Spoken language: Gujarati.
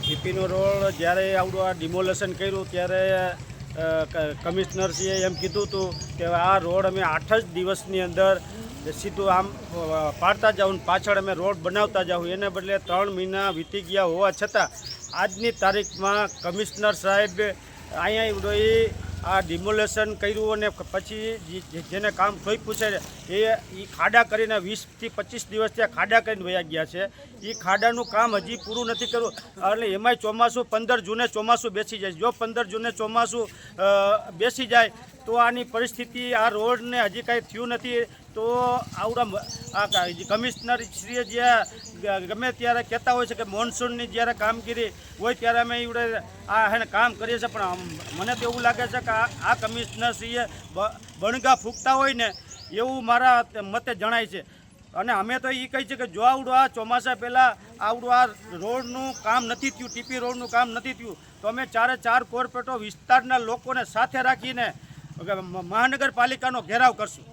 ટીપીનો રોડ જ્યારે આવડું આ ડિમોલેશન કર્યું ત્યારે કમિશનરશ્રીએ એમ કીધું હતું કે આ રોડ અમે 8 જ દિવસની અંદર સીધું આમ પાડતા જાઉં, પાછળ અમે રોડ બનાવતા જાઉં. એને બદલે 3 મહિના વીતી ગયા હોવા છતાં આજની તારીખમાં કમિશનર સાહેબ અહીંયા આવડોઈ આ ડિમોલેશન કર્યું અને પછી જેને કામ સોંપ્યું છે એ ખાડા કરીને 20 થી 25 દિવસ ત્યાં ખાડા કરીને વયા ગયા છે. એ ખાડાનું કામ હજી પૂરું નથી કર્યું. એટલે એમાંય ચોમાસું 15 જૂને ચોમાસું બેસી જાય. જો 15 જૂને ચોમાસું બેસી જાય તો આની પરિસ્થિતિ, આ રોડને હજી કાંઈ થયું નથી. તો આવડા આ કમિશનરશ્રીએ જે ગમે ત્યારે કહેતા હોય છે કે મોન્સૂનની જ્યારે કામગીરી હોય ત્યારે અમે એવડે એને કામ કરીએ છીએ, પણ મને તો એવું લાગે છે કે આ કમિશનરશ્રીએ બણગા ફૂંકતા હોય ને એવું મારા મતે જણાય છે. અને અમે તો એ કહી છે કે જો આવડું આ ચોમાસા પહેલાં આવડું આ રોડનું કામ નથી થયું, ટીપી રોડનું કામ નથી થયું, તો અમે 4 કોર્પોરેટો વિસ્તારના લોકોને સાથે રાખીને મહાનગરપાલિકાનો ઘેરાવ કરશું.